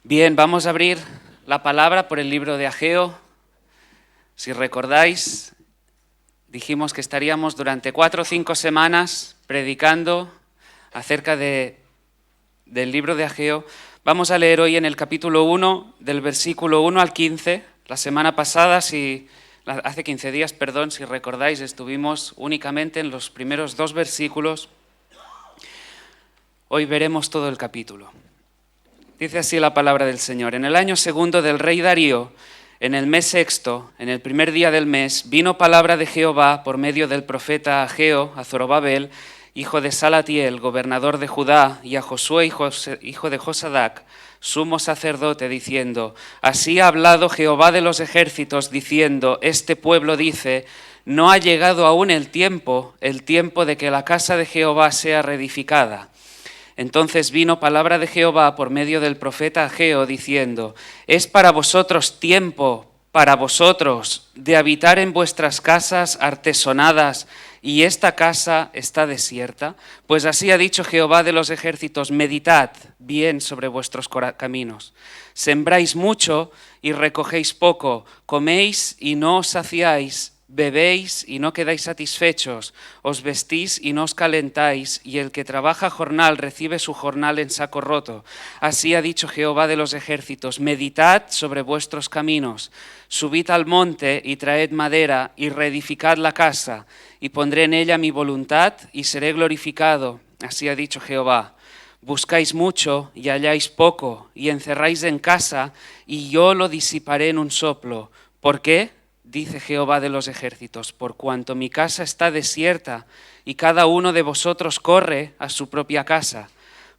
Bien, vamos a abrir la palabra por el libro de Ageo. Si recordáis, dijimos que estaríamos durante 4 o 5 semanas predicando acerca del libro de Ageo. Vamos a leer hoy en el capítulo 1, del versículo 1 al 15. La semana pasada, hace 15 días, perdón, si recordáis, estuvimos únicamente en los primeros 2 versículos. Hoy veremos todo el capítulo. Dice así la palabra del Señor. En el año segundo del rey Darío, en el mes sexto, en el primer día del mes, vino palabra de Jehová por medio del profeta Ageo a Zorobabel, hijo de Salatiel, gobernador de Judá, y a Josué, hijo de Josadac, sumo sacerdote, diciendo: Así ha hablado Jehová de los ejércitos, diciendo: Este pueblo dice: No ha llegado aún el tiempo de que la casa de Jehová sea reedificada. Entonces vino palabra de Jehová por medio del profeta Ageo, diciendo: Es para vosotros tiempo, para vosotros, de habitar en vuestras casas artesonadas, y esta casa está desierta. Pues así ha dicho Jehová de los ejércitos: meditad bien sobre vuestros caminos. Sembráis mucho y recogéis poco, coméis y no os saciáis, bebéis y no quedáis satisfechos, os vestís y no os calentáis, y el que trabaja jornal recibe su jornal en saco roto. Así ha dicho Jehová de los ejércitos: meditad sobre vuestros caminos, subid al monte y traed madera y reedificad la casa, y pondré en ella mi voluntad y seré glorificado. Así ha dicho Jehová. Buscáis mucho y halláis poco, y encerráis en casa, y yo lo disiparé en un soplo. ¿Por qué? Dice Jehová de los ejércitos: por cuanto mi casa está desierta y cada uno de vosotros corre a su propia casa.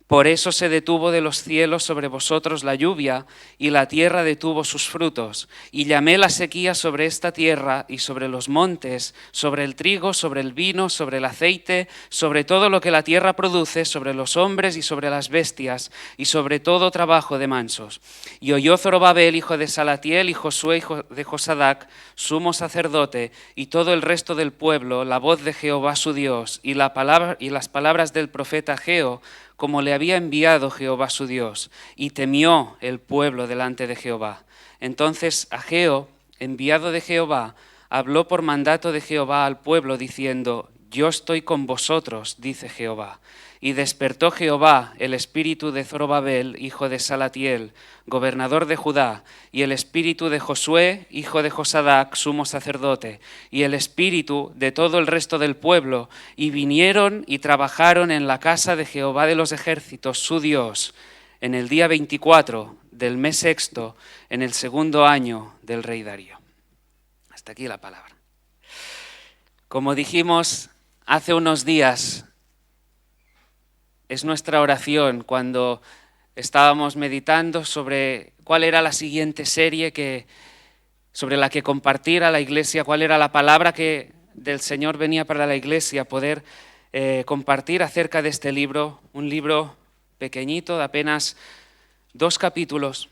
Por eso se detuvo de los cielos sobre vosotros la lluvia, y la tierra detuvo sus frutos. Y llamé la sequía sobre esta tierra y sobre los montes, sobre el trigo, sobre el vino, sobre el aceite, sobre todo lo que la tierra produce, sobre los hombres y sobre las bestias, y sobre todo trabajo de mansos. Y oyó Zorobabel, hijo de Salatiel, y Josué, hijo de Josadac, sumo sacerdote, y todo el resto del pueblo, la voz de Jehová su Dios, y las palabras del profeta Ageo, como le había enviado Jehová su Dios, y temió el pueblo delante de Jehová. Entonces Ageo, enviado de Jehová, habló por mandato de Jehová al pueblo, diciendo: Yo estoy con vosotros, dice Jehová. Y despertó Jehová el espíritu de Zorobabel, hijo de Salatiel, gobernador de Judá, y el espíritu de Josué, hijo de Josadac, sumo sacerdote, y el espíritu de todo el resto del pueblo, y vinieron y trabajaron en la casa de Jehová de los ejércitos, su Dios, en el día 24 del mes sexto, en el segundo año del rey Darío. Hasta aquí la palabra. Como dijimos hace unos días, es nuestra oración cuando estábamos meditando sobre cuál era la siguiente serie sobre la que compartir a la iglesia, cuál era la palabra que del Señor venía para la iglesia, poder compartir acerca de este libro, un libro pequeñito de apenas 2 capítulos,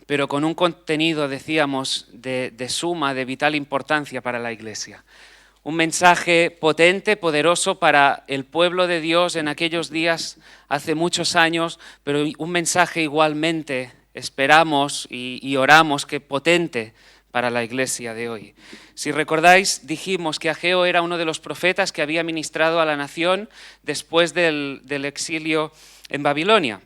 pero con un contenido, decíamos, de suma, de vital importancia para la iglesia. Un mensaje potente, poderoso para el pueblo de Dios en aquellos días, hace muchos años, pero un mensaje igualmente, esperamos y oramos, que potente para la iglesia de hoy. Si recordáis, dijimos que Ageo era uno de los profetas que había ministrado a la nación después del exilio en Babilonia.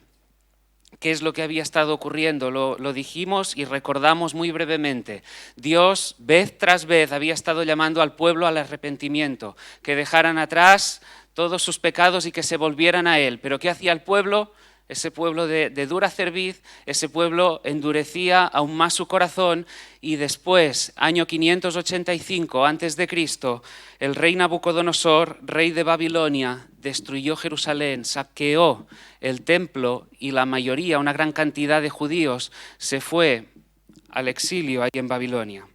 ¿Qué es lo que había estado ocurriendo? Lo dijimos y recordamos muy brevemente. Dios, vez tras vez, había estado llamando al pueblo al arrepentimiento, que dejaran atrás todos sus pecados y que se volvieran a Él. ¿Pero qué hacía el pueblo? Ese pueblo de dura cerviz, ese pueblo endurecía aún más su corazón, y después, año 585 a.C., el rey Nabucodonosor, rey de Babilonia, destruyó Jerusalén, saqueó el templo, y la mayoría, una gran cantidad de judíos, se fue al exilio ahí en Babilonia.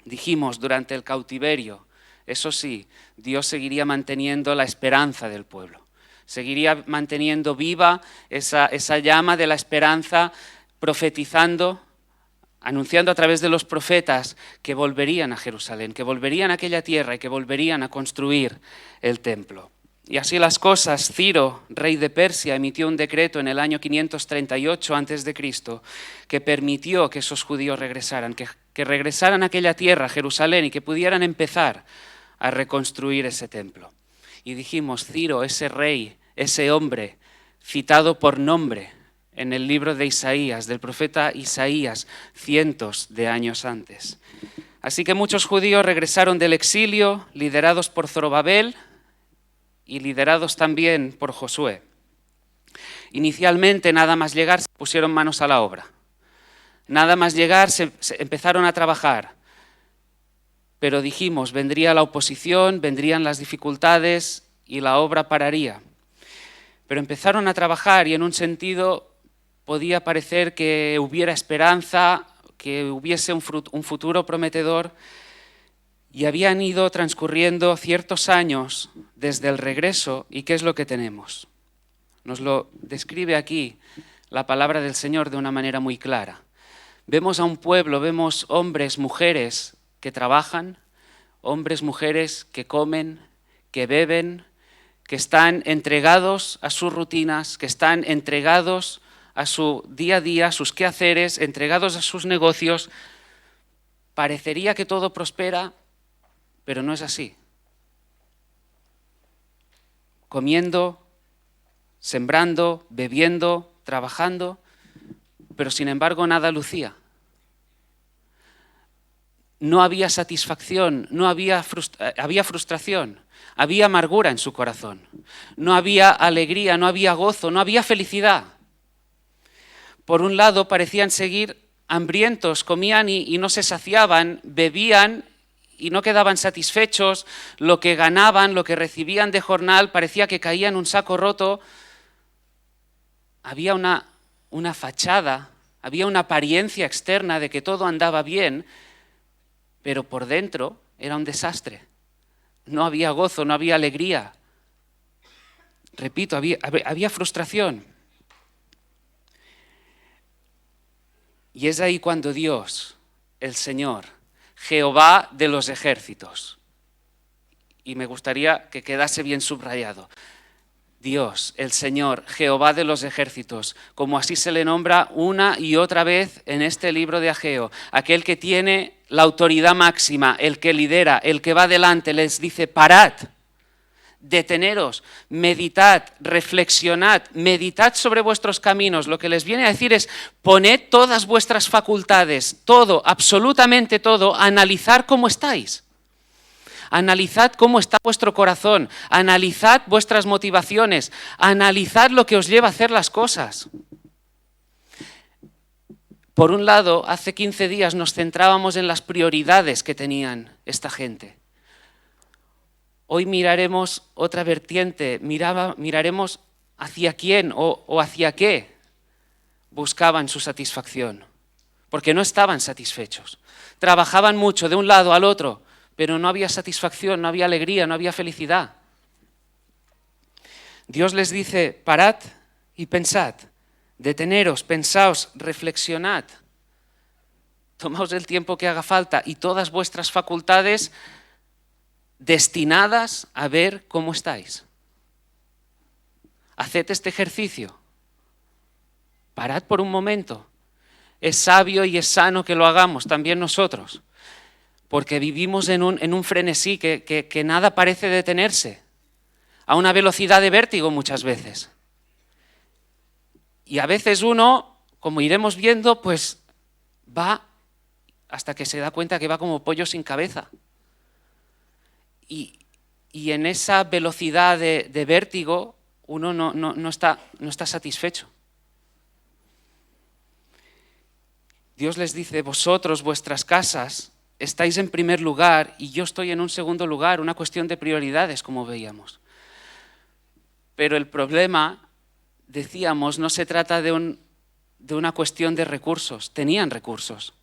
Dijimos, durante el cautiverio, eso sí, Dios seguiría manteniendo la esperanza del pueblo. Seguiría manteniendo viva esa llama de la esperanza, profetizando, anunciando a través de los profetas que volverían a Jerusalén, que volverían a aquella tierra y que volverían a construir el templo. Y así las cosas, Ciro, rey de Persia, emitió un decreto en el año 538 a.C. que permitió que esos judíos regresaran, que regresaran a aquella tierra, Jerusalén, y que pudieran empezar a reconstruir ese templo. Y dijimos, Ciro, ese rey, ese hombre, citado por nombre en el libro de Isaías, del profeta Isaías, cientos de años antes. Así que muchos judíos regresaron del exilio, liderados por Zorobabel, y liderados también por Josué. Inicialmente, nada más llegar, se pusieron manos a la obra. Nada más llegar, se empezaron a trabajar. Pero dijimos, vendría la oposición, vendrían las dificultades y la obra pararía. Pero empezaron a trabajar y en un sentido podía parecer que hubiera esperanza, que hubiese un futuro prometedor. Y habían ido transcurriendo ciertos años desde el regreso, ¿y qué es lo que tenemos? Nos lo describe aquí la palabra del Señor de una manera muy clara. Vemos a un pueblo, vemos hombres, mujeres que trabajan, hombres, mujeres que comen, que beben, que están entregados a sus rutinas, que están entregados a su día a día, a sus quehaceres, entregados a sus negocios. Parecería que todo prospera, pero no es así. Comiendo, sembrando, bebiendo, trabajando, pero sin embargo nada lucía. No había satisfacción, había frustración, había amargura en su corazón. No había alegría, no había gozo, no había felicidad. Por un lado parecían seguir hambrientos, comían y no se saciaban, bebían y no quedaban satisfechos, lo que ganaban, lo que recibían de jornal, parecía que caía en un saco roto. Había una fachada, había una apariencia externa de que todo andaba bien, pero por dentro era un desastre. No había gozo, no había alegría. Repito, había frustración. Y es ahí cuando Dios, el Señor, Jehová de los ejércitos, y me gustaría que quedase bien subrayado, Dios, el Señor, Jehová de los ejércitos, como así se le nombra una y otra vez en este libro de Ageo, aquel que tiene la autoridad máxima, el que lidera, el que va delante, les dice, parad, deteneros, meditad, reflexionad, meditad sobre vuestros caminos. Lo que les viene a decir es, poned todas vuestras facultades, todo, absolutamente todo, analizar cómo estáis. Analizad cómo está vuestro corazón, analizad vuestras motivaciones, analizad lo que os lleva a hacer las cosas. Por un lado, hace 15 días nos centrábamos en las prioridades que tenían esta gente. Hoy miraremos otra vertiente, miraremos hacia quién o hacia qué buscaban su satisfacción, porque no estaban satisfechos. Trabajaban mucho de un lado al otro, pero no había satisfacción, no había alegría, no había felicidad. Dios les dice, parad y pensad, deteneros, pensaos, reflexionad, tomaos el tiempo que haga falta y todas vuestras facultades destinadas a ver cómo estáis. Haced este ejercicio. Parad por un momento. Es sabio y es sano que lo hagamos también nosotros, porque vivimos en un frenesí que nada parece detenerse, a una velocidad de vértigo muchas veces. Y a veces uno, como iremos viendo, pues va hasta que se da cuenta que va como pollo sin cabeza. Y en esa velocidad de vértigo uno no está satisfecho. Dios les dice, vosotros, vuestras casas, estáis en primer lugar y yo estoy en un segundo lugar, una cuestión de prioridades, como veíamos. Pero el problema, decíamos, no se trata de una cuestión de recursos. Tenían recursos.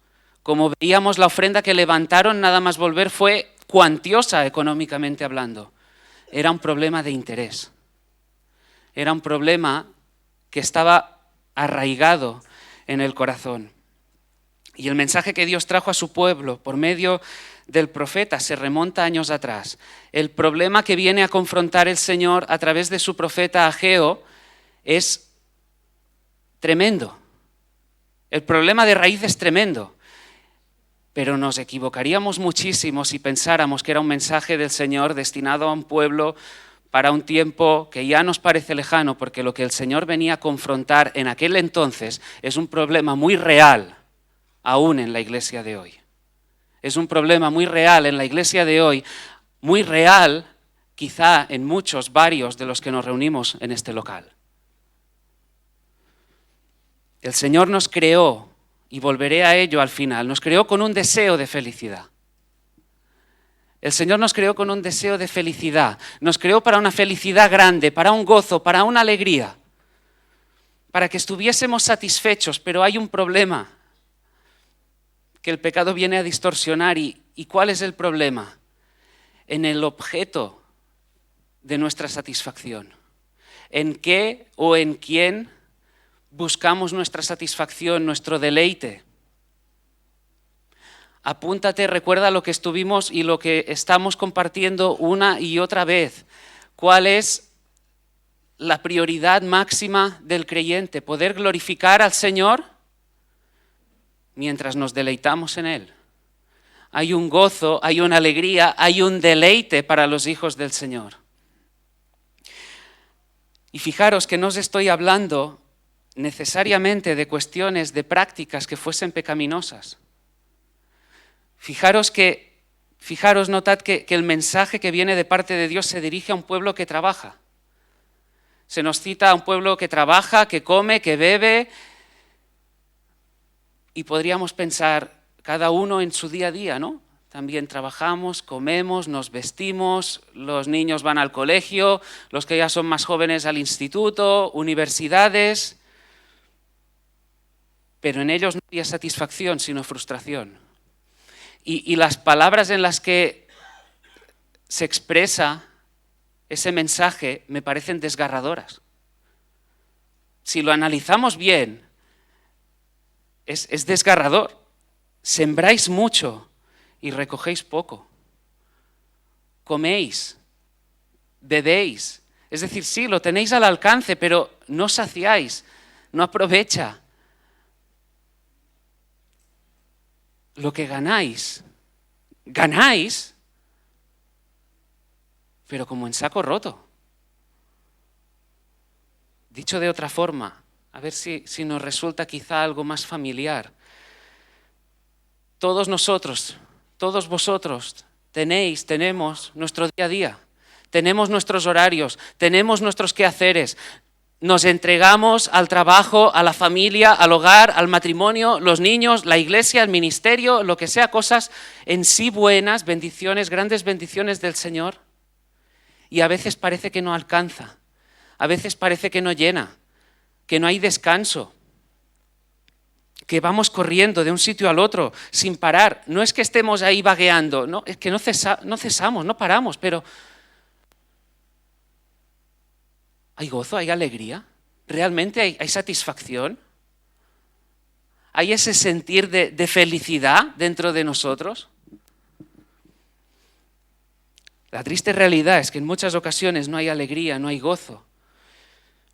Como veíamos, la ofrenda que levantaron nada más volver fue cuantiosa económicamente hablando. Era un problema de interés. Era un problema que estaba arraigado en el corazón. Y el mensaje que Dios trajo a su pueblo por medio del profeta se remonta años atrás. El problema que viene a confrontar el Señor a través de su profeta Ageo es tremendo. El problema de raíz es tremendo. Pero nos equivocaríamos muchísimo si pensáramos que era un mensaje del Señor destinado a un pueblo para un tiempo que ya nos parece lejano, porque lo que el Señor venía a confrontar en aquel entonces es un problema muy real, aún en la iglesia de hoy. Es un problema muy real en la iglesia de hoy, muy real quizá en muchos, varios de los que nos reunimos en este local. El Señor nos creó, y volveré a ello al final, nos creó con un deseo de felicidad. El Señor nos creó con un deseo de felicidad, nos creó para una felicidad grande, para un gozo, para una alegría, para que estuviésemos satisfechos, pero hay un problema que el pecado viene a distorsionar. ¿Y cuál es el problema? En el objeto de nuestra satisfacción. ¿En qué o en quién buscamos nuestra satisfacción, nuestro deleite? Apúntate, recuerda lo que estuvimos y lo que estamos compartiendo una y otra vez. ¿Cuál es la prioridad máxima del creyente? Poder glorificar al Señor mientras nos deleitamos en Él. Hay un gozo, hay una alegría, hay un deleite para los hijos del Señor. Y fijaros que no os estoy hablando necesariamente de cuestiones, de prácticas que fuesen pecaminosas. Fijaros, notad que el mensaje que viene de parte de Dios se dirige a un pueblo que trabaja. Se nos cita a un pueblo que trabaja, que come, que bebe, y podríamos pensar, cada uno en su día a día, ¿no? También trabajamos, comemos, nos vestimos, los niños van al colegio, los que ya son más jóvenes al instituto, universidades, pero en ellos no había satisfacción, sino frustración. Y las palabras en las que se expresa ese mensaje me parecen desgarradoras. Si lo analizamos bien, es desgarrador. Sembráis mucho y recogéis poco. Coméis, bebéis. Es decir, sí, lo tenéis al alcance, pero no saciáis, no aprovecha. Lo que ganáis, pero como en saco roto. Dicho de otra forma, a ver si nos resulta quizá algo más familiar. Todos nosotros, todos vosotros, tenemos nuestro día a día, tenemos nuestros horarios, tenemos nuestros quehaceres. Nos entregamos al trabajo, a la familia, al hogar, al matrimonio, los niños, la iglesia, el ministerio, lo que sea, cosas en sí buenas, bendiciones, grandes bendiciones del Señor. Y a veces parece que no alcanza, a veces parece que no llena, que no hay descanso, que vamos corriendo de un sitio al otro sin parar. No es que estemos ahí vagueando, no, es que no cesamos, no paramos, pero ¿hay gozo, hay alegría? ¿Realmente hay satisfacción? ¿Hay ese sentir de felicidad dentro de nosotros? La triste realidad es que en muchas ocasiones no hay alegría, no hay gozo.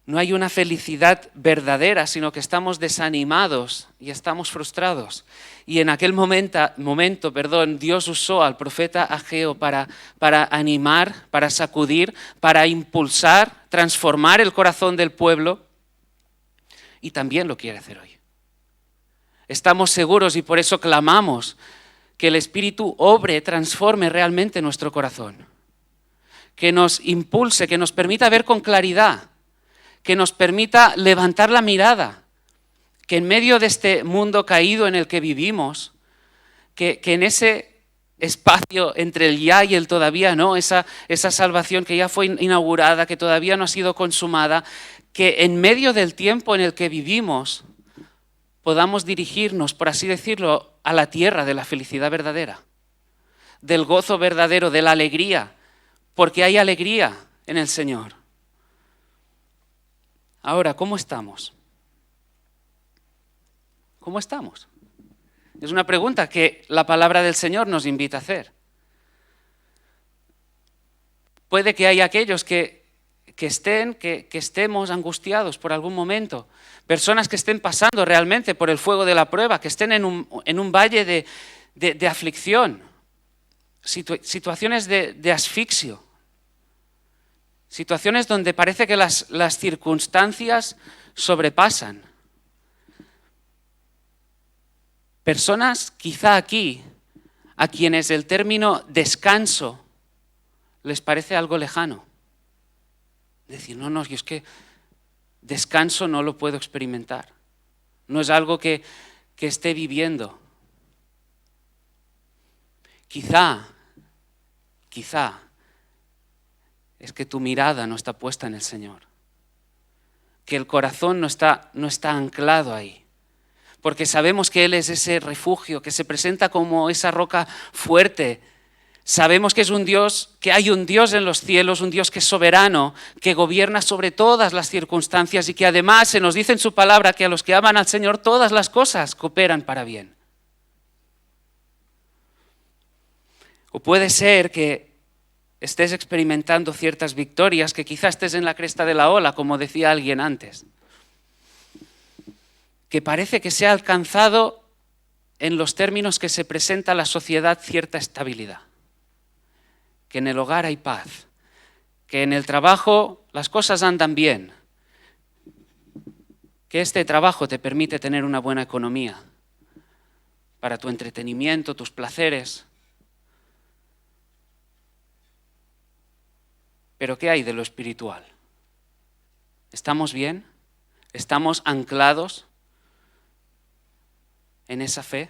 No hay una felicidad verdadera, sino que estamos desanimados y estamos frustrados. Y en aquel momento, Dios usó al profeta Ageo para animar, para sacudir, para impulsar, transformar el corazón del pueblo. Y también lo quiere hacer hoy. Estamos seguros y por eso clamamos que el Espíritu obre, transforme realmente nuestro corazón. Que nos impulse, que nos permita ver con claridad, que nos permita levantar la mirada, que en medio de este mundo caído en el que vivimos, que en ese espacio entre el ya y el todavía no, esa salvación que ya fue inaugurada, que todavía no ha sido consumada, que en medio del tiempo en el que vivimos podamos dirigirnos, por así decirlo, a la tierra de la felicidad verdadera, del gozo verdadero, de la alegría, porque hay alegría en el Señor. Ahora, ¿cómo estamos? ¿Cómo estamos? Es una pregunta que la palabra del Señor nos invita a hacer. Puede que haya aquellos que estemos angustiados por algún momento, personas que estén pasando realmente por el fuego de la prueba, que estén en un valle de aflicción, situaciones de asfixio, situaciones donde parece que las circunstancias sobrepasan. Personas quizá aquí a quienes el término descanso les parece algo lejano. Decir, no, yo es que descanso no lo puedo experimentar. No es algo que esté viviendo. Quizá es que tu mirada no está puesta en el Señor. Que el corazón no está anclado ahí. Porque sabemos que Él es ese refugio, que se presenta como esa roca fuerte. Sabemos que es un Dios, que hay un Dios en los cielos, un Dios que es soberano, que gobierna sobre todas las circunstancias y que además se nos dice en su palabra que a los que aman al Señor todas las cosas cooperan para bien. O puede ser que estés experimentando ciertas victorias, que quizás estés en la cresta de la ola, como decía alguien antes. Que parece que se ha alcanzado en los términos que se presenta a la sociedad cierta estabilidad. Que en el hogar hay paz, que en el trabajo las cosas andan bien, que este trabajo te permite tener una buena economía para tu entretenimiento, tus placeres. Pero ¿qué hay de lo espiritual? ¿Estamos bien? ¿Estamos anclados en esa fe?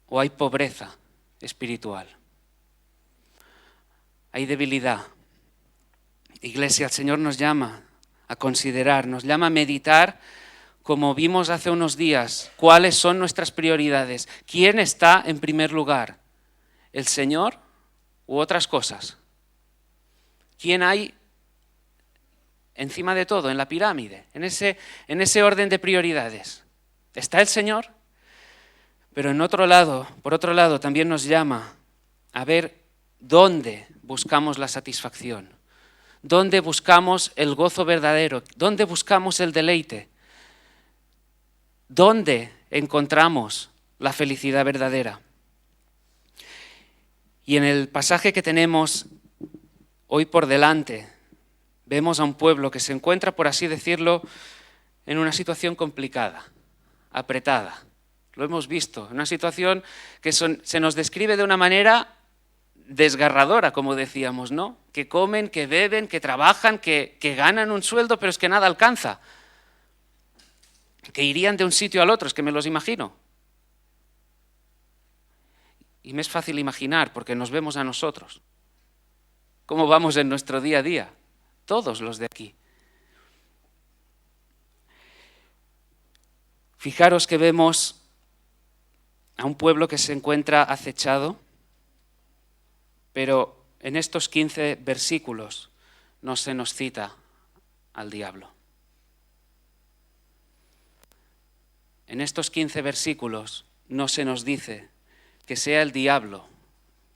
¿O hay pobreza espiritual? Hay debilidad. Iglesia, el Señor nos llama a considerar, nos llama a meditar, como vimos hace unos días, cuáles son nuestras prioridades. ¿Quién está en primer lugar? ¿El Señor u otras cosas? ¿Quién hay encima de todo, en la pirámide, en ese orden de prioridades? ¿Está el Señor? Pero por otro lado, también nos llama a ver dónde buscamos la satisfacción, dónde buscamos el gozo verdadero, dónde buscamos el deleite, dónde encontramos la felicidad verdadera. Y en el pasaje que tenemos hoy por delante, vemos a un pueblo que se encuentra, por así decirlo, en una situación complicada, apretada. Lo hemos visto, una situación que se nos describe de una manera desgarradora, como decíamos, ¿no? Que comen, que beben, que trabajan, que ganan un sueldo, pero es que nada alcanza. Que irían de un sitio al otro, es que me los imagino. Y me es fácil imaginar, porque nos vemos a nosotros. ¿Cómo vamos en nuestro día a día? Todos los de aquí. Fijaros que vemos a un pueblo que se encuentra acechado, pero en estos 15 versículos no se nos cita al diablo. En estos 15 versículos no se nos dice que sea el diablo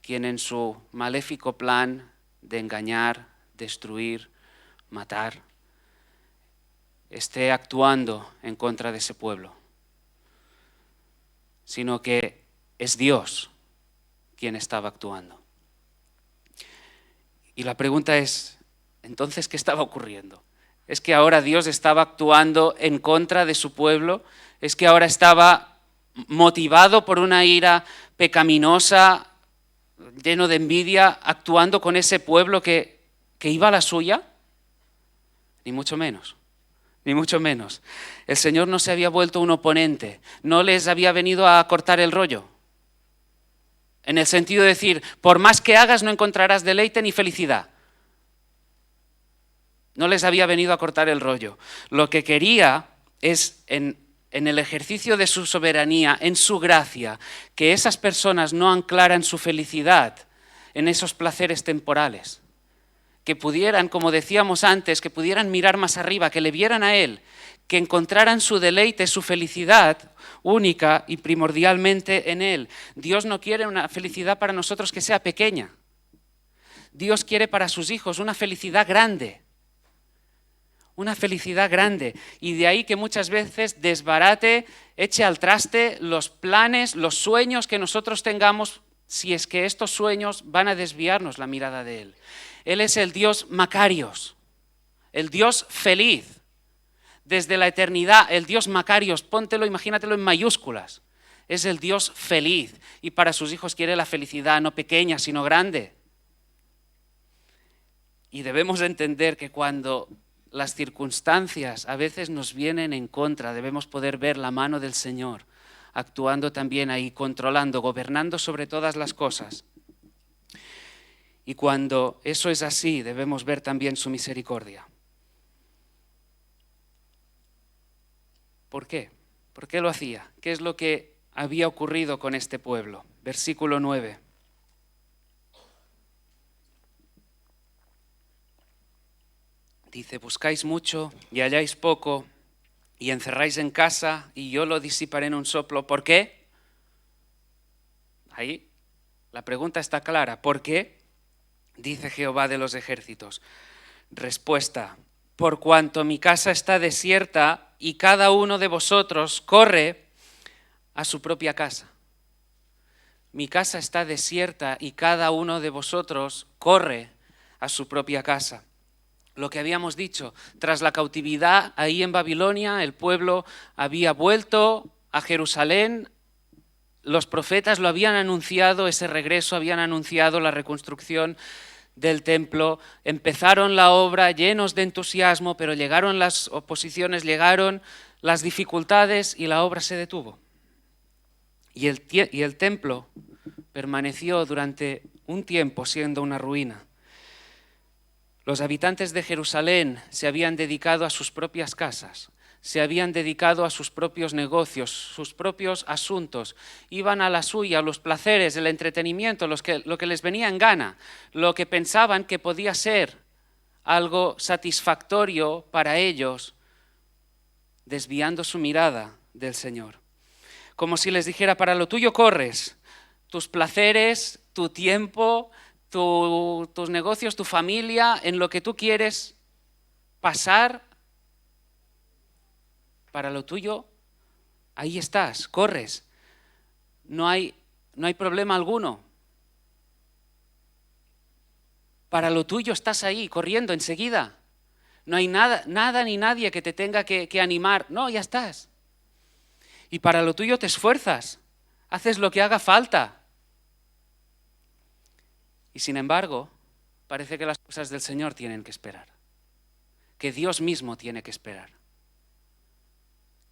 quien en su maléfico plan de engañar, destruir, matar, esté actuando en contra de ese pueblo, sino que es Dios quien estaba actuando. Y la pregunta es, ¿entonces qué estaba ocurriendo? ¿Es que ahora Dios estaba actuando en contra de su pueblo? ¿Es que ahora estaba motivado por una ira pecaminosa, lleno de envidia, actuando con ese pueblo que iba a la suya? Ni mucho menos, ni mucho menos. El Señor no se había vuelto un oponente, no les había venido a cortar el rollo. En el sentido de decir, por más que hagas no encontrarás deleite ni felicidad. No les había venido a cortar el rollo. Lo que quería es, en el ejercicio de su soberanía, en su gracia, que esas personas no anclaran su felicidad en esos placeres temporales. Que pudieran, como decíamos antes, que pudieran mirar más arriba, que le vieran a Él, que encontraran su deleite, su felicidad única y primordialmente en Él. Dios no quiere una felicidad para nosotros que sea pequeña. Dios quiere para sus hijos una felicidad grande. Una felicidad grande. Y de ahí que muchas veces desbarate, eche al traste los planes, los sueños que nosotros tengamos, si es que estos sueños van a desviarnos la mirada de Él. Él es el Dios Macarios, el Dios feliz. Desde la eternidad, el Dios Macarios, póntelo, imagínatelo en mayúsculas. Es el Dios feliz y para sus hijos quiere la felicidad no pequeña, sino grande. Y debemos entender que cuando las circunstancias a veces nos vienen en contra, debemos poder ver la mano del Señor actuando también ahí, controlando, gobernando sobre todas las cosas. Y cuando eso es así, debemos ver también su misericordia. ¿Por qué? ¿Por qué lo hacía? ¿Qué es lo que había ocurrido con este pueblo? Versículo 9. Dice, buscáis mucho y halláis poco, y encerráis en casa, y yo lo disiparé en un soplo. ¿Por qué? Ahí la pregunta está clara. ¿Por qué? Dice Jehová de los ejércitos. Respuesta, por cuanto mi casa está desierta y cada uno de vosotros corre a su propia casa. Mi casa está desierta y cada uno de vosotros corre a su propia casa. Lo que habíamos dicho, tras la cautividad ahí en Babilonia, el pueblo había vuelto a Jerusalén. Los profetas lo habían anunciado, ese regreso, habían anunciado la reconstrucción del templo. Empezaron la obra llenos de entusiasmo, pero llegaron las oposiciones, llegaron las dificultades y la obra se detuvo. Y el templo permaneció durante un tiempo siendo una ruina. Los habitantes de Jerusalén se habían dedicado a sus propias casas, se habían dedicado a sus propios negocios, sus propios asuntos, iban a la suya, a los placeres, el entretenimiento, lo que les venía en gana, lo que pensaban que podía ser algo satisfactorio para ellos, desviando su mirada del Señor. Como si les dijera, para lo tuyo corres, tus placeres, tu tiempo, tus negocios, tu familia, en lo que tú quieres pasar, para lo tuyo, ahí estás, corres. No hay problema alguno. Para lo tuyo estás ahí, corriendo enseguida. No hay nada ni nadie que te tenga que animar. No, ya estás. Y para lo tuyo te esfuerzas, haces lo que haga falta. Y sin embargo, parece que las cosas del Señor tienen que esperar. Que Dios mismo tiene que esperar.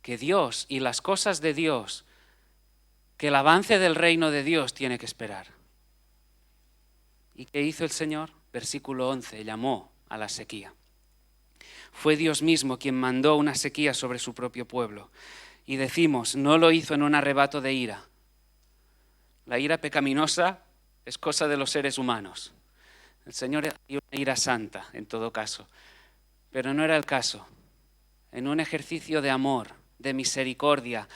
Que Dios y las cosas de Dios, que el avance del reino de Dios tiene que esperar. ¿Y qué hizo el Señor? Versículo 11, llamó a la sequía. Fue Dios mismo quien mandó una sequía sobre su propio pueblo. Y decimos, no lo hizo en un arrebato de ira. La ira pecaminosa es cosa de los seres humanos. El Señor hay una ira santa, en todo caso. Pero no era el caso. En un ejercicio de amor, de misericordia,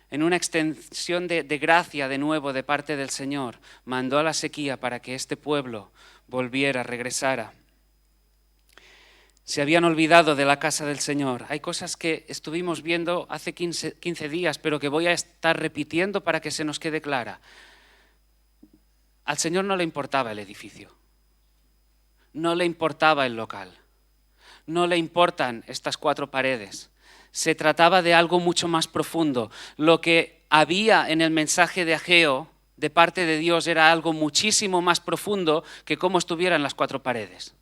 en una extensión de gracia de nuevo de parte del Señor, mandó a la sequía para que este pueblo volviera, regresara. Se habían olvidado de la casa del Señor. Hay cosas que estuvimos viendo hace 15 días, pero que voy a estar repitiendo para que se nos quede clara. Al Señor no le importaba el edificio, no le importaba el local, no le importan estas 4 paredes. Se trataba de algo mucho más profundo. Lo que había en el mensaje de Ageo de parte de Dios era algo muchísimo más profundo que cómo estuvieran las 4 paredes.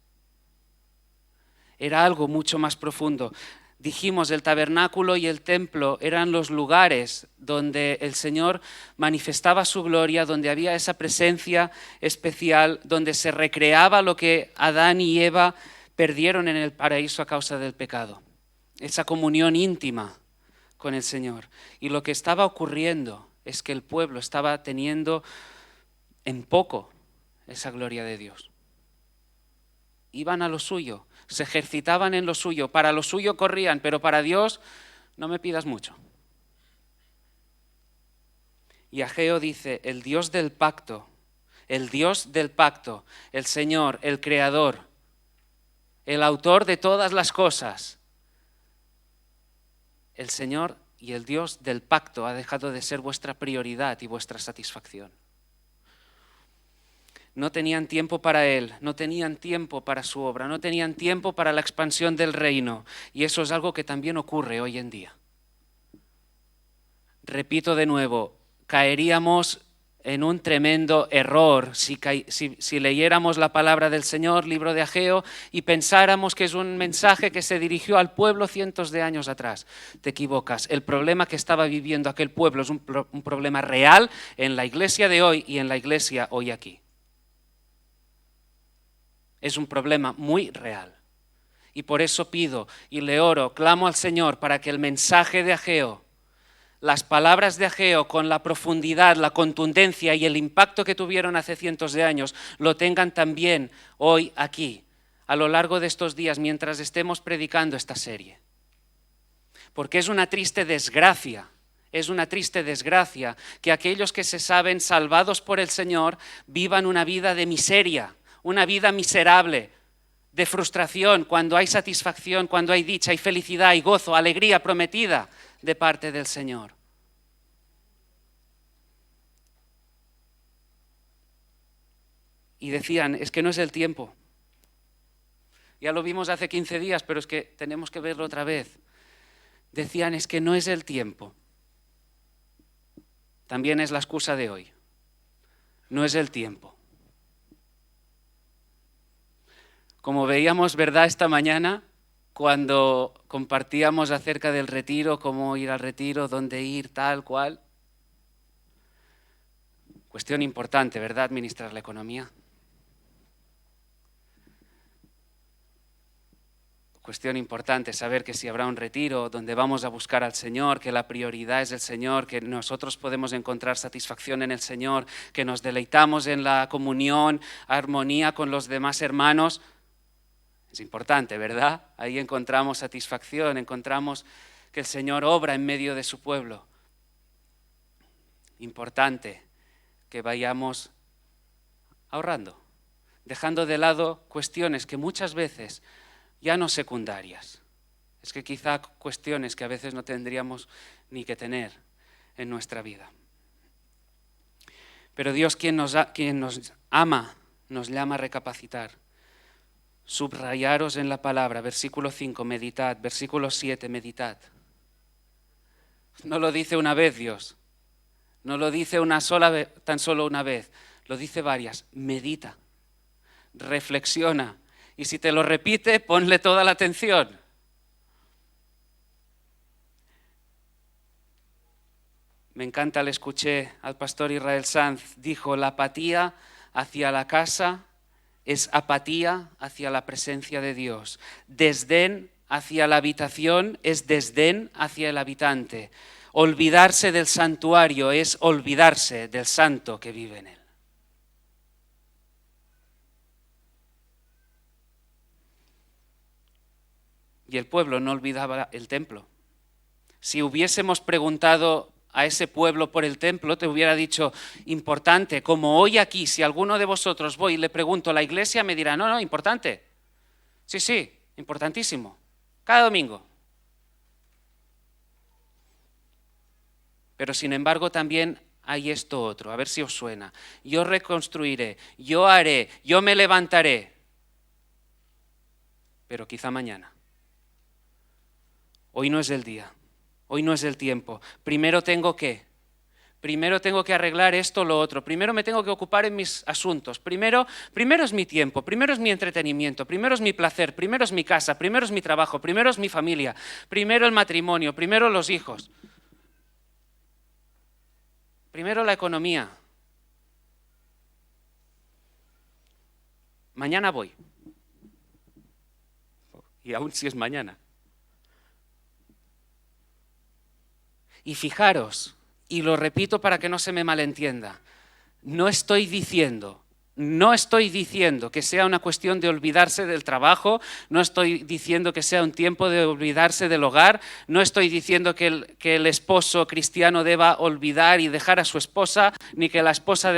Era algo mucho más profundo. Dijimos, el tabernáculo y el templo eran los lugares donde el Señor manifestaba su gloria, donde había esa presencia especial, donde se recreaba lo que Adán y Eva perdieron en el paraíso a causa del pecado. Esa comunión íntima con el Señor. Y lo que estaba ocurriendo es que el pueblo estaba teniendo en poco esa gloria de Dios. iban a lo suyo, se ejercitaban en lo suyo, para lo suyo corrían, pero para Dios no me pidas mucho. Y Ageo dice, el Dios del pacto, el Señor, el Creador, el autor de todas las cosas, el Señor y el Dios del pacto ha dejado de ser vuestra prioridad y vuestra satisfacción. No tenían tiempo para Él, no tenían tiempo para su obra, no tenían tiempo para la expansión del reino. Y eso es algo que también ocurre hoy en día. Repito de nuevo, caeríamos en un tremendo error si leyéramos la palabra del Señor, libro de Ageo, y pensáramos que es un mensaje que se dirigió al pueblo cientos de años atrás. Te equivocas. El problema que estaba viviendo aquel pueblo es un problema real en la iglesia de hoy y en la iglesia hoy aquí. Es un problema muy real. Y por eso pido y le oro, clamo al Señor para que el mensaje de Ageo, las palabras de Ageo con la profundidad, la contundencia y el impacto que tuvieron hace cientos de años, lo tengan también hoy aquí, a lo largo de estos días, mientras estemos predicando esta serie. Porque es una triste desgracia que aquellos que se saben salvados por el Señor vivan una vida de miseria, una vida miserable, de frustración, cuando hay satisfacción, cuando hay dicha, hay felicidad, hay gozo, alegría prometida de parte del Señor. Y decían, es que no es el tiempo. Ya lo vimos hace 15 días, pero es que tenemos que verlo otra vez. Decían, es que no es el tiempo. También es la excusa de hoy. No es el tiempo. Como veíamos, ¿verdad?, esta mañana, cuando compartíamos acerca del retiro, cómo ir al retiro, dónde ir, tal cual. Cuestión importante, ¿verdad?, administrar la economía. Cuestión importante saber que si habrá un retiro donde vamos a buscar al Señor, que la prioridad es el Señor, que nosotros podemos encontrar satisfacción en el Señor, que nos deleitamos en la comunión, armonía con los demás hermanos. Es importante, ¿verdad? Ahí encontramos satisfacción, encontramos que el Señor obra en medio de su pueblo. Importante que vayamos ahorrando, dejando de lado cuestiones que muchas veces ya no secundarias. Es que quizá cuestiones que a veces no tendríamos ni que tener en nuestra vida. Pero Dios, quien nos ama, nos llama a recapacitar. Subrayaros en la palabra, versículo 5, meditad, versículo 7, meditad. No lo dice una vez Dios, no lo dice una sola vez, tan solo una vez, lo dice varias, medita, reflexiona, y si te lo repite, ponle toda la atención. Me encanta, le escuché al pastor Israel Sanz, dijo, la apatía hacia la casa es apatía hacia la presencia de Dios. Desdén hacia la habitación es desdén hacia el habitante. Olvidarse del santuario es olvidarse del santo que vive en él. Y el pueblo no olvidaba el templo. Si hubiésemos preguntado a ese pueblo por el templo, te hubiera dicho, importante, como hoy aquí, si alguno de vosotros voy y le pregunto a la iglesia, me dirá, no, importante. Sí, importantísimo. Cada domingo. Pero sin embargo también hay esto otro, a ver si os suena. Yo reconstruiré, yo haré, yo me levantaré. Pero quizá mañana. Hoy no es el día. Hoy no es el tiempo. Primero tengo que arreglar esto o lo otro. Primero me tengo que ocupar en mis asuntos. Primero es mi tiempo, primero es mi entretenimiento, primero es mi placer, primero es mi casa, primero es mi trabajo, primero es mi familia, primero el matrimonio, primero los hijos. Primero la economía. Mañana voy. Y aún si es mañana. Y fijaros, y lo repito para que no se me malentienda, no estoy diciendo No estoy diciendo que sea una cuestión de olvidarse del trabajo, no estoy diciendo que sea un tiempo de olvidarse del hogar, no estoy diciendo que el esposo cristiano deba olvidar y dejar a su esposa, ni que la esposa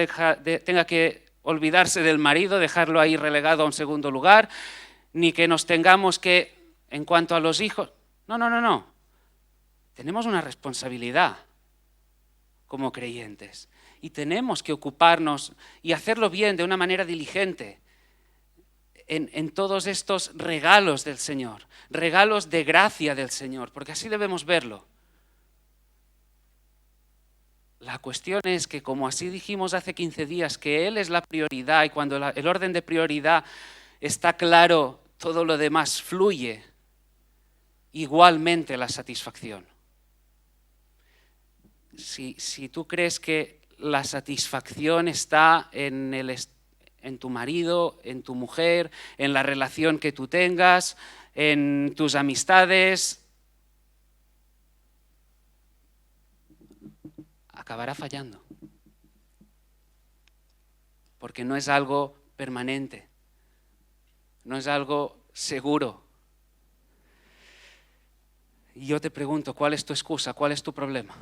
tenga que olvidarse del marido, dejarlo ahí relegado a un segundo lugar, ni que nos tengamos que, en cuanto a los hijos, no. Tenemos una responsabilidad como creyentes. Y tenemos que ocuparnos y hacerlo bien, de una manera diligente, en todos estos regalos del Señor, regalos de gracia del Señor, porque así debemos verlo. La cuestión es que, como así dijimos hace 15 días, que Él es la prioridad, y cuando el orden de prioridad está claro, todo lo demás fluye, igualmente la satisfacción. Si tú crees que la satisfacción está en tu marido, en tu mujer, en la relación que tú tengas, en tus amistades, acabará fallando. Porque no es algo permanente, no es algo seguro. Y yo te pregunto, ¿cuál es tu excusa? ¿Cuál es tu problema?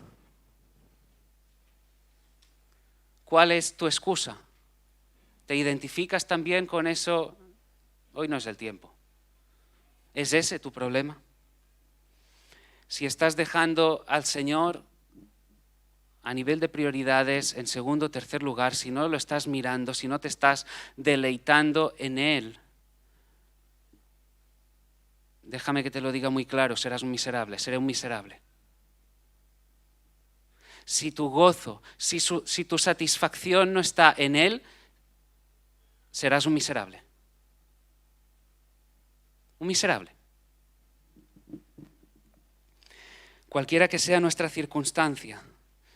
¿Cuál es tu excusa? ¿Te identificas también con eso? Hoy no es el tiempo. ¿Es ese tu problema? Si estás dejando al Señor a nivel de prioridades en segundo o tercer lugar, si no lo estás mirando, si no te estás deleitando en Él, déjame que te lo diga muy claro, serás un miserable, seré un miserable. Si tu gozo, si tu satisfacción no está en Él, serás un miserable. Un miserable. Cualquiera que sea nuestra circunstancia,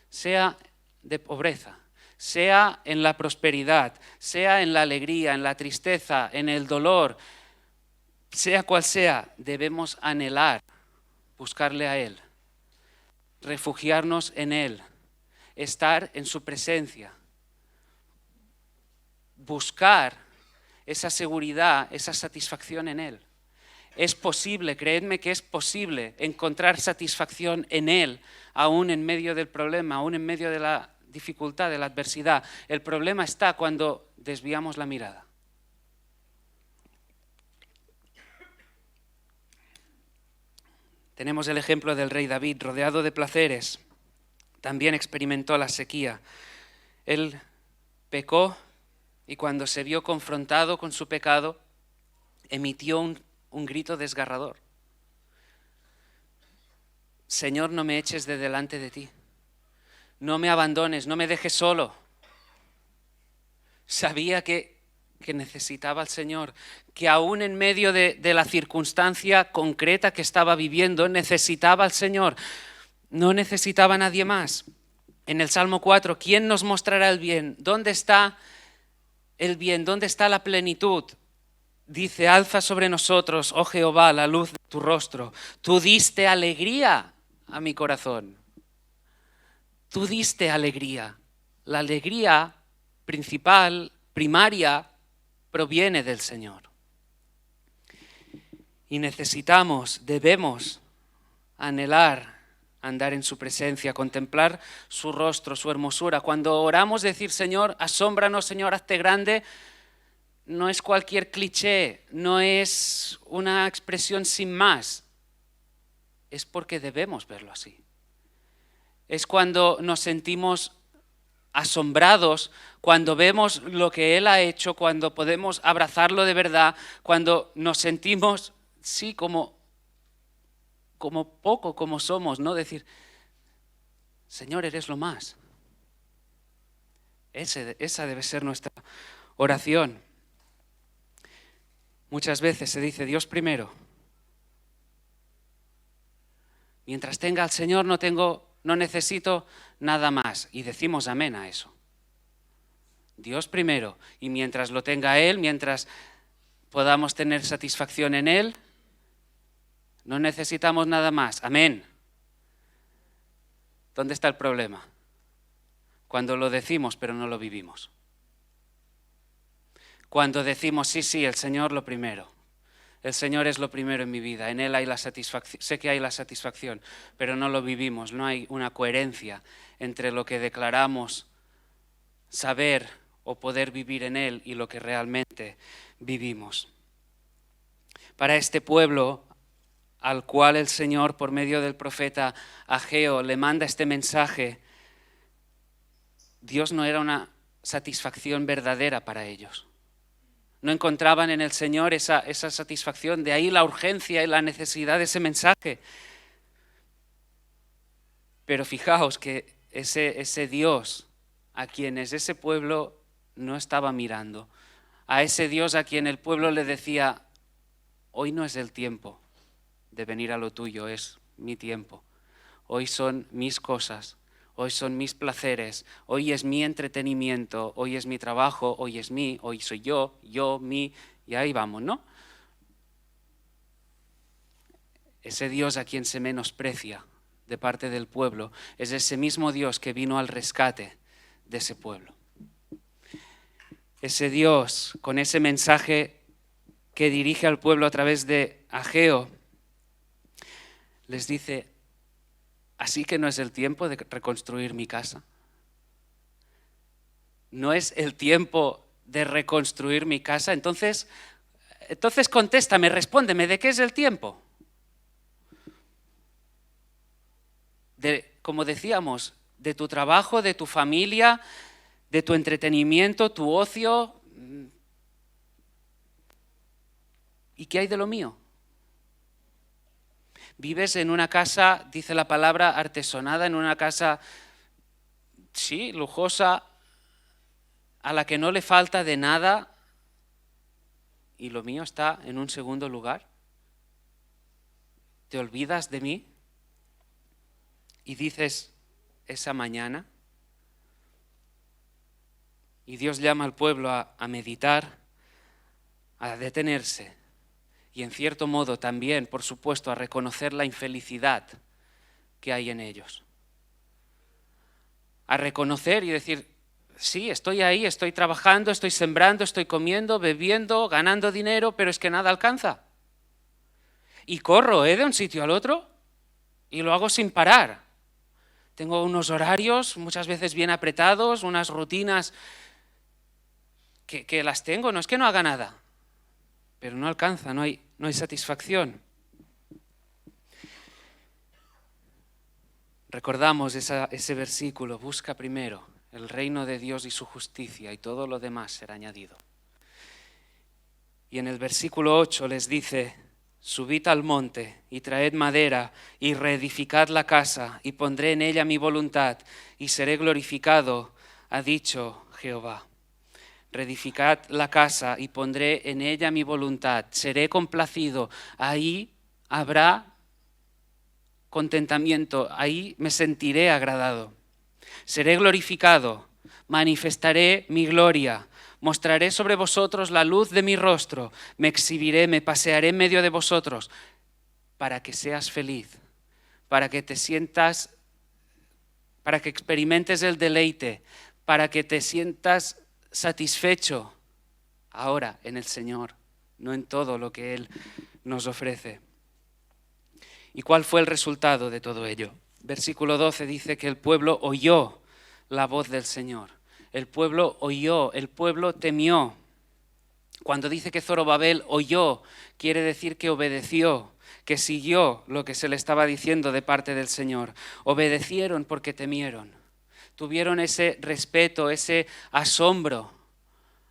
sea de pobreza, sea en la prosperidad, sea en la alegría, en la tristeza, en el dolor, sea cual sea, debemos anhelar buscarle a Él, refugiarnos en Él, estar en su presencia, buscar esa seguridad, esa satisfacción en Él. Es posible, creedme que es posible encontrar satisfacción en Él, aún en medio del problema, aún en medio de la dificultad, de la adversidad. El problema está cuando desviamos la mirada. Tenemos el ejemplo del rey David, rodeado de placeres, también experimentó la sequía. Él pecó y cuando se vio confrontado con su pecado, emitió un grito desgarrador. Señor, no me eches de delante de ti. No me abandones, no me dejes solo. Sabía que necesitaba al Señor, que aún en medio de la circunstancia concreta que estaba viviendo, necesitaba al Señor. No necesitaba a nadie más. En el Salmo 4, ¿quién nos mostrará el bien? ¿Dónde está el bien? ¿Dónde está la plenitud? Dice, alza sobre nosotros, oh Jehová, la luz de tu rostro. Tú diste alegría a mi corazón. Tú diste alegría. La alegría principal, primaria, proviene del Señor. Y debemos anhelar andar en su presencia, contemplar su rostro, su hermosura. Cuando oramos, decir, Señor, asómbranos, Señor, hazte grande, no es cualquier cliché, no es una expresión sin más. Es porque debemos verlo así. Es cuando nos sentimos asombrados, cuando vemos lo que Él ha hecho, cuando podemos abrazarlo de verdad, cuando nos sentimos, sí, como poco, como somos, ¿no? Decir, Señor, eres lo más. Esa debe ser nuestra oración. Muchas veces se dice, Dios primero. Mientras tenga al Señor no necesito nada más. Y decimos amén a eso. Dios primero. Y mientras lo tenga Él, mientras podamos tener satisfacción en Él, no necesitamos nada más. Amén. ¿Dónde está el problema? Cuando lo decimos pero no lo vivimos. Cuando decimos, sí, el Señor lo primero. El Señor es lo primero en mi vida, en Él hay la satisfacción, sé que hay la satisfacción, pero no lo vivimos, no hay una coherencia entre lo que declaramos saber o poder vivir en Él y lo que realmente vivimos. Para este pueblo al cual el Señor, por medio del profeta Ageo, le manda este mensaje, Dios no era una satisfacción verdadera para ellos. No encontraban en el Señor esa satisfacción, de ahí la urgencia y la necesidad de ese mensaje. Pero fijaos que ese Dios a quienes ese pueblo no estaba mirando, a ese Dios a quien el pueblo le decía, hoy no es el tiempo de venir a lo tuyo, es mi tiempo. Hoy son mis cosas, hoy son mis placeres, hoy es mi entretenimiento, hoy es mi trabajo, hoy es mí, hoy soy yo, mí, y ahí vamos, ¿no? Ese Dios a quien se menosprecia de parte del pueblo es ese mismo Dios que vino al rescate de ese pueblo. Ese Dios, con ese mensaje que dirige al pueblo a través de Ageo, les dice, así que no es el tiempo de reconstruir mi casa. No es el tiempo de reconstruir mi casa. Entonces contéstame, respóndeme, ¿de qué es el tiempo? Como decíamos, de tu trabajo, de tu familia, de tu entretenimiento, tu ocio. ¿Y qué hay de lo mío? Vives en una casa, dice la palabra, artesonada, en una casa, sí, lujosa, a la que no le falta de nada, y lo mío está en un segundo lugar. ¿Te olvidas de mí? Y dices esa mañana, y Dios llama al pueblo a meditar, a detenerse, y en cierto modo también, por supuesto, a reconocer la infelicidad que hay en ellos. A reconocer y decir, sí, estoy ahí, estoy trabajando, estoy sembrando, estoy comiendo, bebiendo, ganando dinero, pero es que nada alcanza. Y corro de un sitio al otro y lo hago sin parar. Tengo unos horarios muchas veces bien apretados, unas rutinas que las tengo, no es que no haga nada, pero no alcanza, no hay satisfacción. Recordamos ese versículo, busca primero el reino de Dios y su justicia y todo lo demás será añadido. Y en el versículo 8 les dice, subid al monte y traed madera y reedificad la casa y pondré en ella mi voluntad y seré glorificado, ha dicho Jehová. Reedificad la casa y pondré en ella mi voluntad, seré complacido, ahí habrá contentamiento, ahí me sentiré agradado. Seré glorificado, manifestaré mi gloria, mostraré sobre vosotros la luz de mi rostro, me exhibiré, me pasearé en medio de vosotros, para que seas feliz, para que te sientas, para que experimentes el deleite, para que te sientas satisfecho ahora en el Señor, no en todo lo que Él nos ofrece. ¿Y cuál fue el resultado de todo ello? Versículo 12 dice que el pueblo oyó la voz del Señor. El pueblo oyó, el pueblo temió. Cuando dice que Zorobabel oyó, quiere decir que obedeció, que siguió lo que se le estaba diciendo de parte del Señor. Obedecieron porque temieron. Tuvieron ese respeto, ese asombro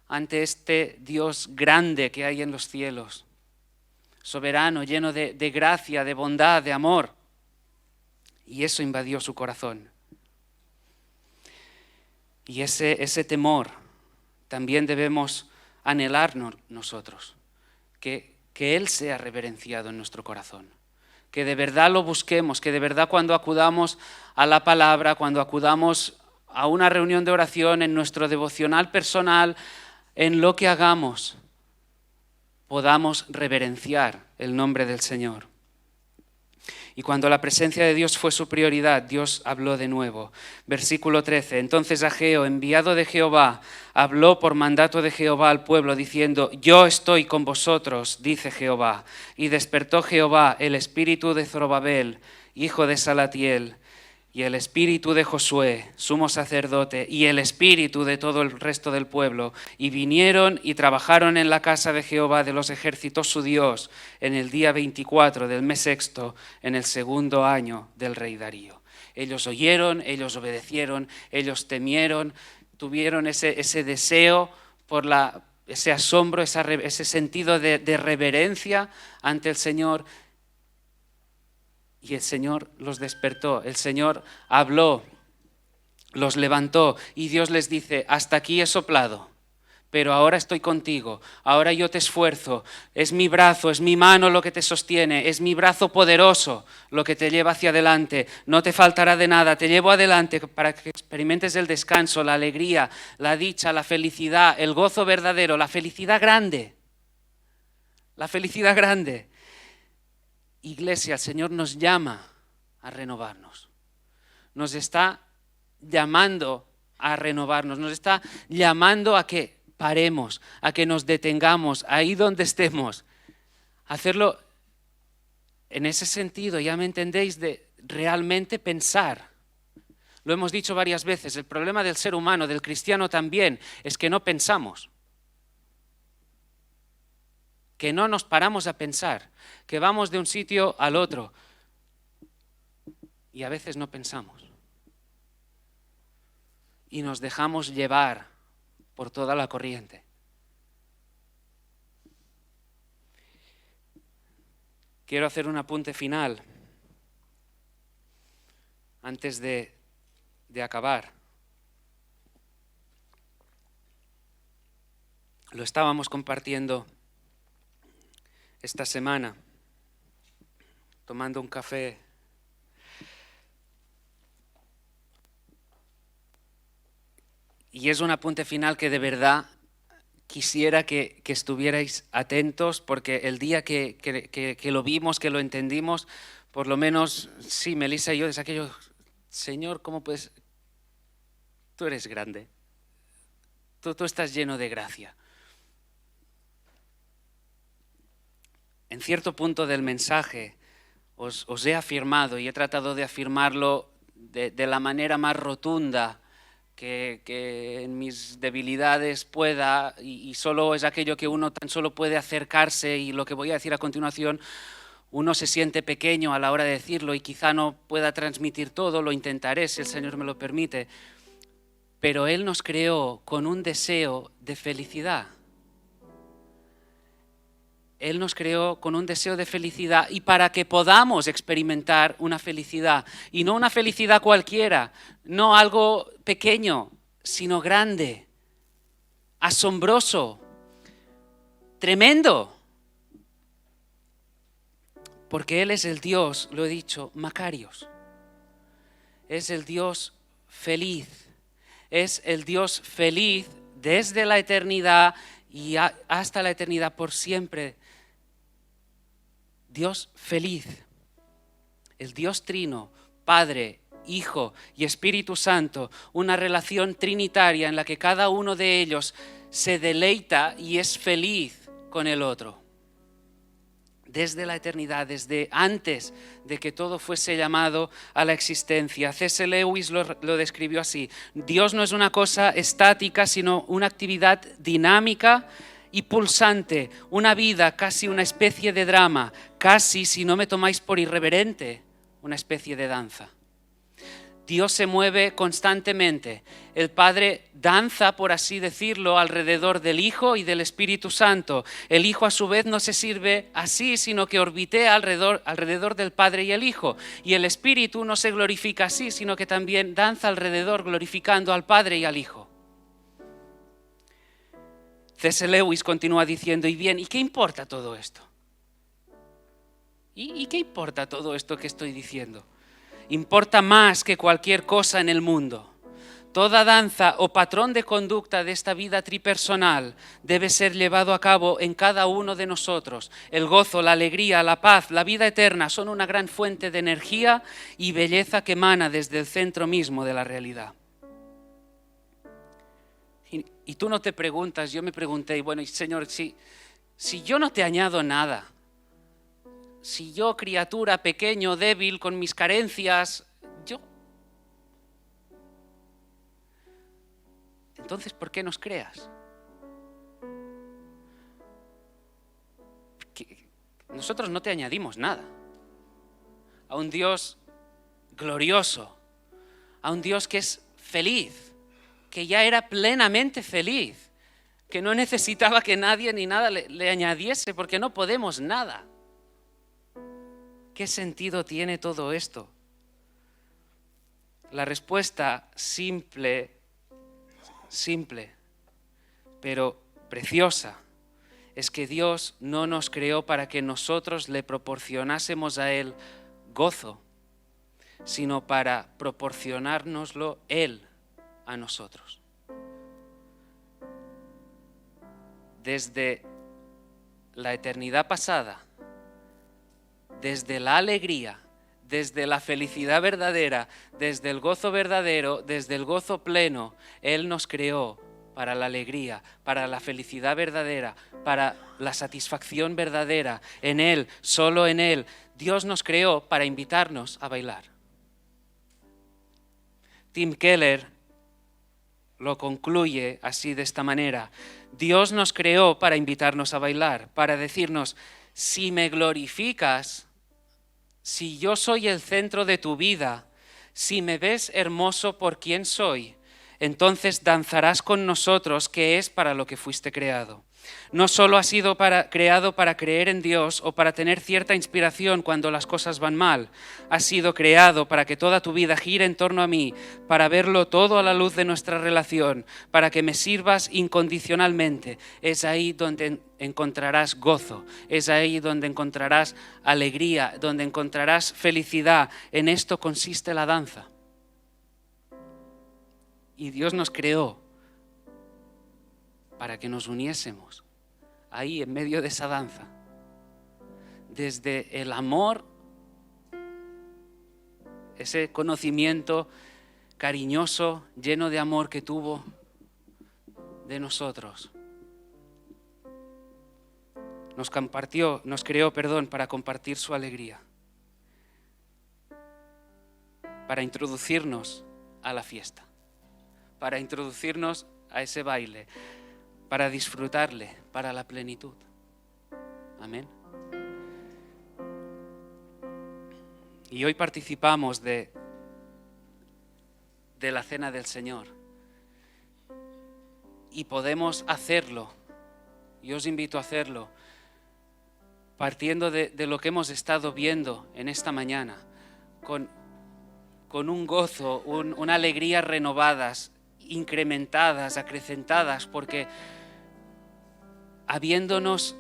ante este Dios grande que hay en los cielos. Soberano, lleno de gracia, de bondad, de amor. Y eso invadió su corazón. Y ese temor también debemos anhelar nosotros, que Él sea reverenciado en nuestro corazón, que de verdad lo busquemos, que de verdad cuando acudamos a la palabra, cuando acudamos a una reunión de oración, en nuestro devocional personal, en lo que hagamos, podamos reverenciar el nombre del Señor. Y cuando la presencia de Dios fue su prioridad, Dios habló de nuevo. Versículo 13. Entonces Ageo, enviado de Jehová, habló por mandato de Jehová al pueblo, diciendo: yo estoy con vosotros, dice Jehová. Y despertó Jehová el espíritu de Zorobabel, hijo de Salatiel, y el espíritu de Josué, sumo sacerdote, y el espíritu de todo el resto del pueblo, y vinieron y trabajaron en la casa de Jehová de los ejércitos su Dios, en el día 24 del mes sexto, en el segundo año del rey Darío. Ellos oyeron, ellos obedecieron, ellos temieron, tuvieron ese deseo por ese asombro, ese sentido de reverencia ante el Señor. Y el Señor los despertó, el Señor habló, los levantó y Dios les dice: hasta aquí he soplado, pero ahora estoy contigo, ahora yo te esfuerzo, es mi brazo, es mi mano lo que te sostiene, es mi brazo poderoso lo que te lleva hacia adelante, no te faltará de nada, te llevo adelante para que experimentes el descanso, la alegría, la dicha, la felicidad, el gozo verdadero, la felicidad grande, la felicidad grande. Iglesia, el Señor nos llama a renovarnos, nos está llamando a renovarnos, nos está llamando a que paremos, a que nos detengamos ahí donde estemos, hacerlo en ese sentido, ya me entendéis, de realmente pensar. Lo hemos dicho varias veces, el problema del ser humano, del cristiano también, es que no pensamos. Que no nos paramos a pensar, que vamos de un sitio al otro y a veces no pensamos. Y nos dejamos llevar por toda la corriente. Quiero hacer un apunte final antes de acabar. Lo estábamos compartiendo esta semana, tomando un café. Y es un apunte final que de verdad quisiera que estuvierais atentos, porque el día que lo vimos, que lo entendimos, por lo menos, sí, Melissa y yo, es aquello: Señor, ¿cómo puedes? Tú eres grande, tú estás lleno de gracia. En cierto punto del mensaje os he afirmado, y he tratado de afirmarlo de la manera más rotunda que en mis debilidades pueda, y solo es aquello que uno tan solo puede acercarse, y lo que voy a decir a continuación, uno se siente pequeño a la hora de decirlo y quizá no pueda transmitir todo, lo intentaré si el Señor me lo permite, pero Él nos creó con un deseo de felicidad. Él nos creó con un deseo de felicidad, y para que podamos experimentar una felicidad, y no una felicidad cualquiera, no algo pequeño, sino grande, asombroso, tremendo. Porque Él es el Dios, lo he dicho, Makarios. Es el Dios feliz. Es el Dios feliz desde la eternidad y hasta la eternidad, por siempre. Dios feliz, el Dios Trino, Padre, Hijo y Espíritu Santo, una relación trinitaria en la que cada uno de ellos se deleita y es feliz con el otro. Desde la eternidad, desde antes de que todo fuese llamado a la existencia. C.S. Lewis lo describió así: Dios no es una cosa estática, sino una actividad dinámica y pulsante, una vida, casi una especie de drama, casi, si no me tomáis por irreverente, una especie de danza. Dios se mueve constantemente. El Padre danza, por así decirlo, alrededor del Hijo y del Espíritu Santo. El Hijo a su vez no se sirve así, sino que orbitea alrededor del Padre y el Hijo. Y el Espíritu no se glorifica así, sino que también danza alrededor, glorificando al Padre y al Hijo. C.S. Lewis continúa diciendo: y bien, ¿y qué importa todo esto? ¿Y qué importa todo esto que estoy diciendo? Importa más que cualquier cosa en el mundo. toda danza o patrón de conducta de esta vida tripersonal debe ser llevado a cabo en cada uno de nosotros. El gozo, la alegría, la paz, la vida eterna son una gran fuente de energía y belleza que emana desde el centro mismo de la realidad. Y tú no te preguntas, yo me pregunté, bueno, Señor, si yo no te añado nada, si yo, criatura pequeño, débil, con mis carencias, entonces, ¿por qué nos creas? Porque nosotros no te añadimos nada. A un Dios glorioso, a un Dios que es feliz, que ya era plenamente feliz, que no necesitaba que nadie ni nada le añadiese, porque no podemos nada. ¿Qué sentido tiene todo esto? La respuesta simple, pero preciosa, es que Dios no nos creó para que nosotros le proporcionásemos a Él gozo, sino para proporcionárnoslo Él a nosotros. Desde la eternidad pasada, desde la alegría, desde la felicidad verdadera, desde el gozo verdadero, desde el gozo pleno, Él nos creó para la alegría, para la felicidad verdadera, para la satisfacción verdadera. En Él, solo en Él, Dios nos creó para invitarnos a bailar. Tim Keller lo concluye así, de esta manera: Dios nos creó para invitarnos a bailar, para decirnos, si me glorificas, si yo soy el centro de tu vida, si me ves hermoso por quien soy, entonces danzarás con nosotros, que es para lo que fuiste creado. No solo has sido creado para creer en Dios o para tener cierta inspiración cuando las cosas van mal. Has sido creado para que toda tu vida gire en torno a mí, para verlo todo a la luz de nuestra relación, para que me sirvas incondicionalmente. Es ahí donde encontrarás gozo, es ahí donde encontrarás alegría, donde encontrarás felicidad. En esto consiste la danza. Y Dios nos creó para que nos uniésemos ahí en medio de esa danza. Desde el amor, ese conocimiento cariñoso, lleno de amor que tuvo de nosotros. Nos creó, para compartir su alegría, para introducirnos a la fiesta, para introducirnos a ese baile, para disfrutarle, para la plenitud. Amén. Y hoy participamos de la cena del Señor. Y podemos hacerlo, y os invito a hacerlo, partiendo de lo que hemos estado viendo en esta mañana, con un gozo, una alegría renovadas, incrementadas, acrecentadas, porque habiéndonos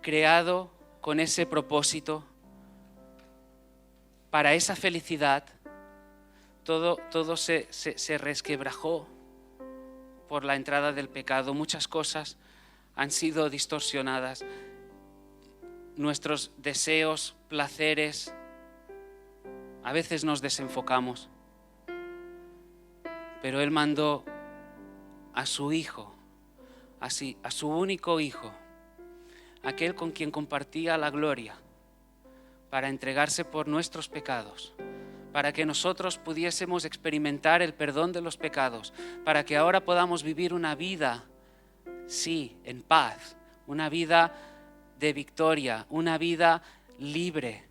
creado con ese propósito, para esa felicidad, todo se resquebrajó por la entrada del pecado. Muchas cosas han sido distorsionadas. Nuestros deseos, placeres, a veces nos desenfocamos. Pero Él mandó a su Hijo, así, a su único Hijo, aquel con quien compartía la gloria, para entregarse por nuestros pecados, para que nosotros pudiésemos experimentar el perdón de los pecados, para que ahora podamos vivir una vida, sí, en paz, una vida de victoria, una vida libre.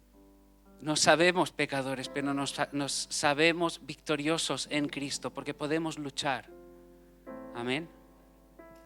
Nos sabemos pecadores, pero nos sabemos victoriosos en Cristo, porque podemos luchar. Amén.